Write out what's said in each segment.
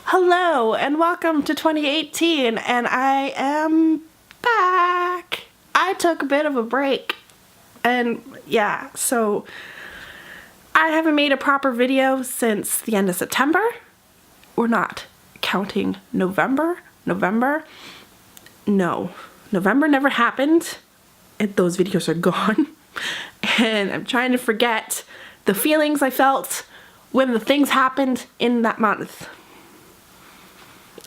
Hello and welcome to 2018, and I am back. I took a bit of a break, and yeah, so I haven't made a proper video since the end of September. We're not counting November. No, November never happened. Those videos are gone. And I'm trying to forget the feelings I felt when the things happened in that month.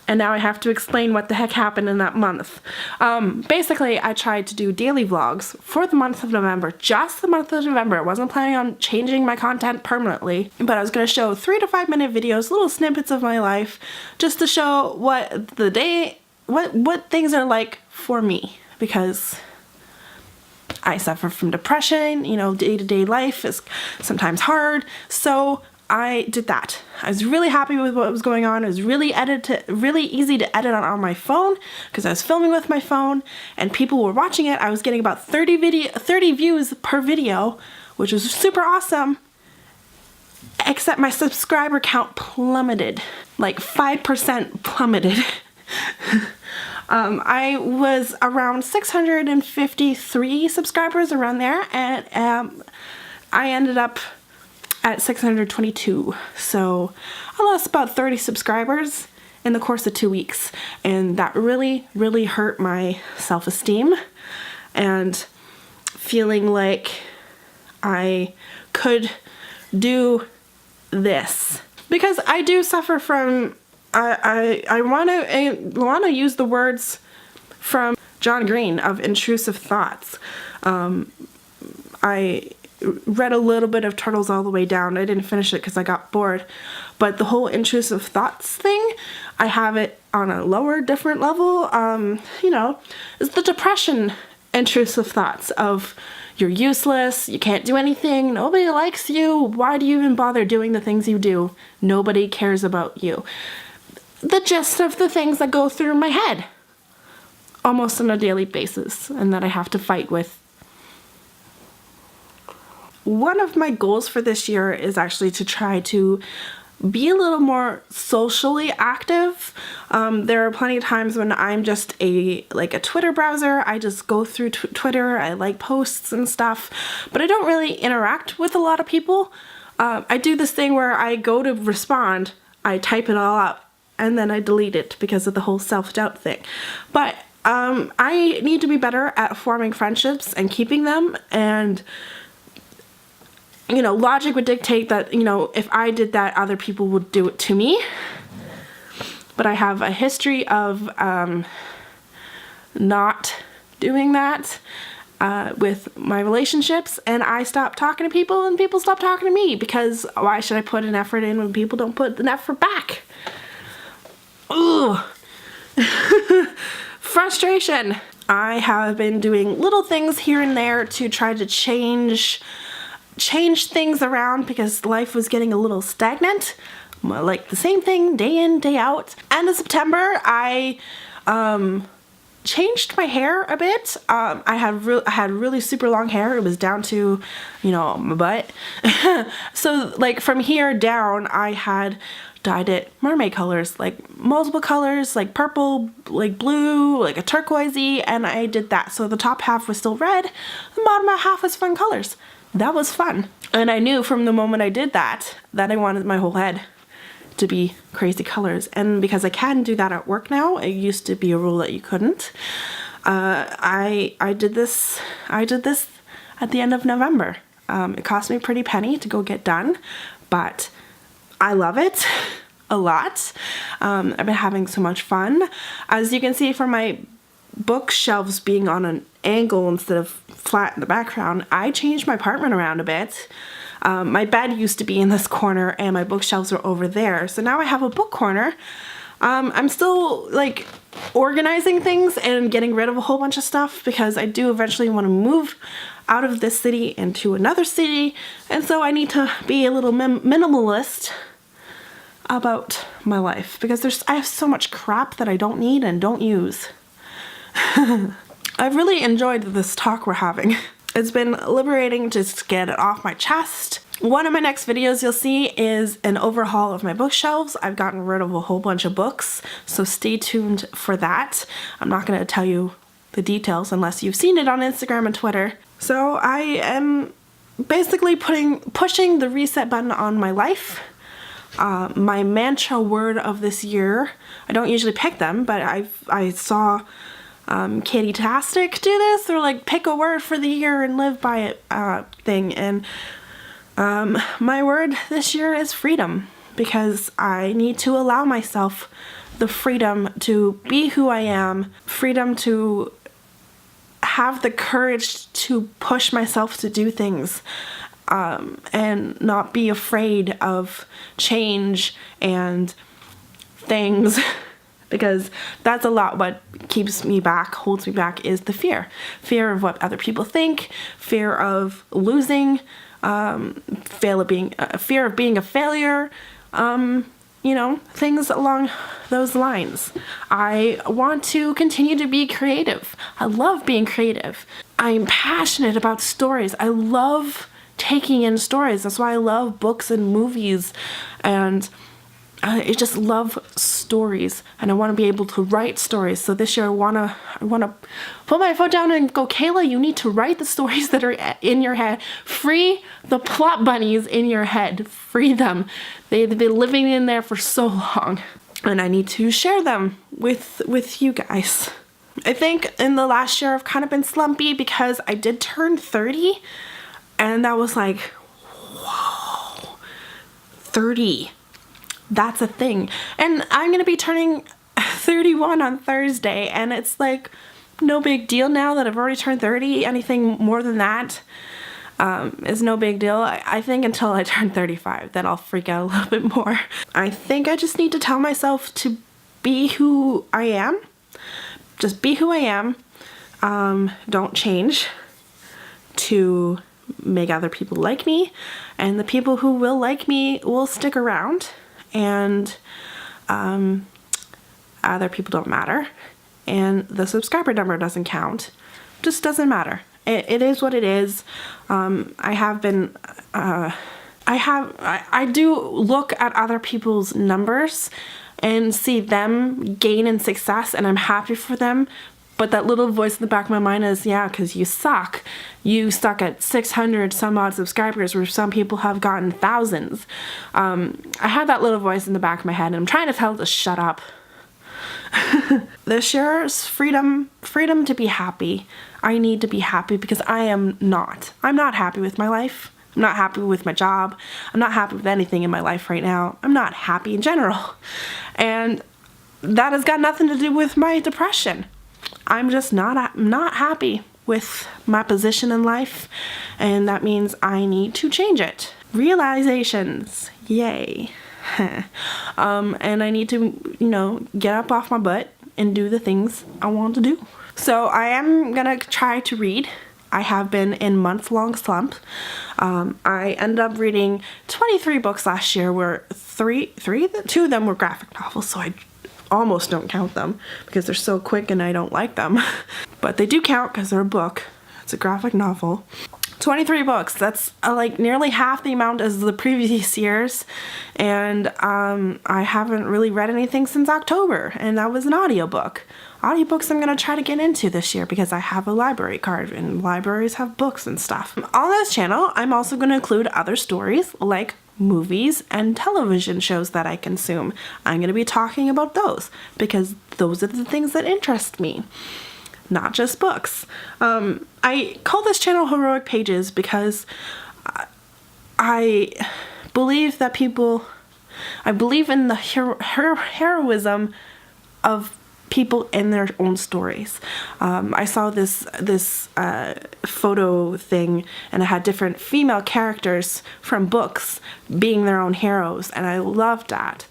And now I have to explain what the heck happened in that month. Basically, I tried to do daily vlogs for the month of November, just the month of November. I wasn't planning on changing my content permanently, but I was going to show 3 to 5 minute videos, little snippets of my life, just to show what the day, what things are like for me, because I suffer from depression. You know, day-to-day life is sometimes hard, so I did that. I was really happy with what was going on. It was really easy to edit on my phone because I was filming with my phone and people were watching it. I was getting about 30 views per video, which was super awesome, except my subscriber count plummeted, like 5% plummeted. I was around 653 subscribers, around there, and I ended up at 622, so I lost about 30 subscribers in the course of 2 weeks, and that really hurt my self-esteem and feeling like I could do this, because I do suffer from I want to use the words from John Green of Intrusive Thoughts. I read a little bit of Turtles All the Way Down. I didn't finish it because I got bored, but the whole intrusive thoughts thing, I have it on a lower, different level. You know, it's the depression intrusive thoughts of you're useless, you can't do anything, nobody likes you, why do you even bother doing the things you do? Nobody cares about you. The gist of the things that go through my head almost on a daily basis, and that I have to fight with. One of my goals for this year is actually to try to be a little more socially active. There are plenty of times when I'm just a Twitter browser. I just go through Twitter, I like posts and stuff, but I don't really interact with a lot of people. I do this thing where I go to respond, I type it all up, and then I delete it because of the whole self-doubt thing. But I need to be better at forming friendships and keeping them, and you know, logic would dictate that, you know, if I did that, other people would do it to me. But I have a history of not doing that with my relationships, and I stopped talking to people and people stopped talking to me, because why should I put an effort in when people don't put an effort back? Ooh. Frustration. I have been doing little things here and there to try to change things around, because life was getting a little stagnant, like the same thing day in, day out. End of September, I changed my hair a bit. I had really super long hair. It was down to, you know, my butt. So like from here down, I had dyed it mermaid colors, like multiple colors, like purple, like blue, like a turquoisey, and I did that. So the top half was still red, the bottom half was fun colors. That was fun. And I knew from the moment I did that I wanted my whole head to be crazy colors. And because I can do that at work now, it used to be a rule that you couldn't. I did this at the end of November. It cost me a pretty penny to go get done, but I love it a lot. I've been having so much fun. As you can see from my bookshelves being on an angle instead of flat in the background, I changed my apartment around a bit. My bed used to be in this corner and my bookshelves are over there, so now I have a book corner. I'm still like organizing things and getting rid of a whole bunch of stuff, because I do eventually want to move out of this city into another city, and so I need to be a little minimalist about my life, because I have so much crap that I don't need and don't use. I've really enjoyed this talk we're having. It's been liberating to just get it off my chest One of my next videos you'll see is an overhaul of my bookshelves. I've gotten rid of a whole bunch of books, so stay tuned for that. I'm not going to tell you the details unless you've seen it on Instagram and Twitter. So I am basically pushing the reset button on my life. My mantra word of this year, I don't usually pick them, but I saw Katie Tastic do this, or like pick a word for the year and live by it thing, and my word this year is freedom, because I need to allow myself the freedom to be who I am, freedom to have the courage to push myself to do things, and not be afraid of change and things, because that's a lot what keeps me back, holds me back, is the fear of what other people think, fear of losing, fear of being a failure, you know, things along those lines. I want to continue to be creative. I love being creative. I'm passionate about stories. I love taking in stories. That's why I love books and movies, and I just love stories, and I want to be able to write stories. So this year I want to put my foot down and go, Kayla, you need to write the stories that are in your head. Free the plot bunnies in your head. Free them. They've been living in there for so long, and I need to share them with you guys. I think in the last year I've kind of been slumpy because I did turn 30, and that was like, whoa, 30. That's a thing. And I'm gonna be turning 31 on Thursday, and it's like no big deal now that I've already turned 30. Anything more than that is no big deal. I think until I turn 35, then I'll freak out a little bit more. I think I just need to tell myself to be who I am. Just be who I am. Don't change to make other people like me, and the people who will like me will stick around, and other people don't matter, and the subscriber number doesn't count. Just doesn't matter. It is what it is. I do look at other people's numbers and see them gain in success, and I'm happy for them. But that little voice in the back of my mind is, yeah, because you suck. You suck at 600 some odd subscribers, where some people have gotten thousands. I have that little voice in the back of my head, and I'm trying to tell it to shut up. This year's freedom to be happy. I need to be happy because I'm not happy with my life. I'm not happy with my job. I'm not happy with anything in my life right now. I'm not happy in general. And that has got nothing to do with my depression. I'm just not happy with my position in life, and that means I need to change it. Realizations, yay. And I need to, you know, get up off my butt and do the things I want to do. So I am gonna try to read. I have been in month-long slump. I ended up reading 23 books last year, where two of them were graphic novels, so I almost don't count them because they're so quick and I don't like them. But they do count because they're a book. It's a graphic novel. 23 books. That's like nearly half the amount as the previous years. And I haven't really read anything since October, and that was an audiobook. Audiobooks I'm going to try to get into this year because I have a library card, and libraries have books and stuff. On this channel, I'm also going to include other stories like movies and television shows that I consume. I'm going to be talking about those because those are the things that interest me, not just books. I call this channel Heroic Pages because I believe that I believe in the heroism of people in their own stories. I saw this photo thing, and it had different female characters from books being their own heroes, and I loved that,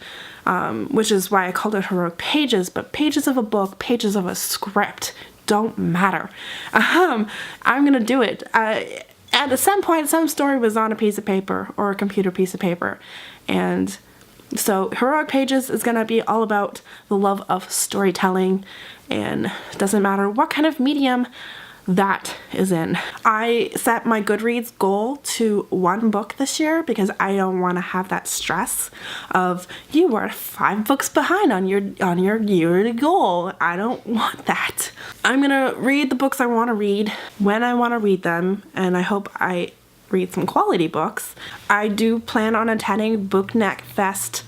which is why I called it Heroic Pages. But pages of a book, pages of a script don't matter. I'm gonna do it. At some point, some story was on a piece of paper or a computer piece of paper, and so Heroic Pages is going to be all about the love of storytelling, and it doesn't matter what kind of medium that is in. I set my Goodreads goal to 1 book this year because I don't want to have that stress of you are 5 books behind on your yearly goal. I don't want that. I'm gonna read the books I want to read when I want to read them, and I hope I read some quality books. I do plan on attending Booknet Fest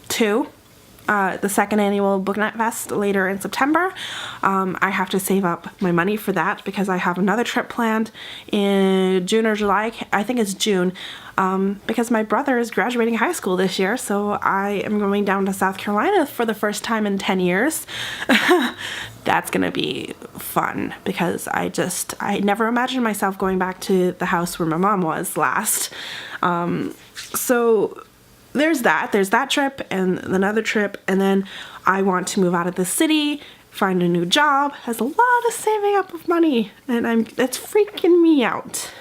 2. The second annual Booknet Fest later in September. I have to save up my money for that because I have another trip planned in June or July. I think it's June, because my brother is graduating high school this year, so I am going down to South Carolina for the first time in 10 years. That's gonna be fun because I never imagined myself going back to the house where my mom was last. So there's that trip and another trip, and then I want to move out of the city, find a new job. Has a lot of saving up of money, and that's freaking me out.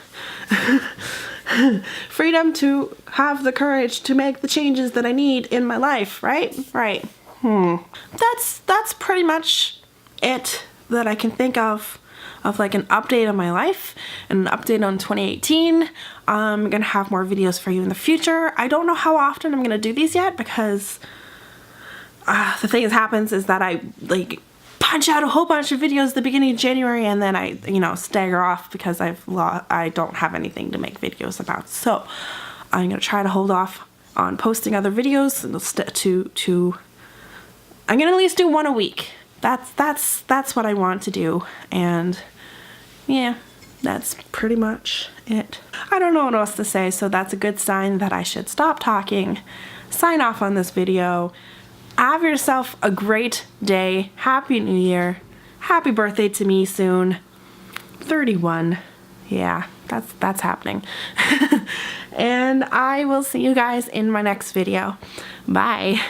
Freedom to have the courage to make the changes that I need in my life, right? Right. That's pretty much it that I can think of like an update on my life and an update on 2018. I'm gonna have more videos for you in the future. I don't know how often I'm gonna do these yet because the thing that happens is that I like punch out a whole bunch of videos at the beginning of January, and then I stagger off because I don't have anything to make videos about. So I'm gonna try to hold off on posting other videos and I'm gonna at least do 1 a week. That's what I want to do, and yeah, that's pretty much it. I don't know what else to say, so that's a good sign that I should stop talking, sign off on this video. Have yourself a great day. Happy New Year. Happy birthday to me soon. 31. Yeah, that's happening. And I will see you guys in my next video. Bye.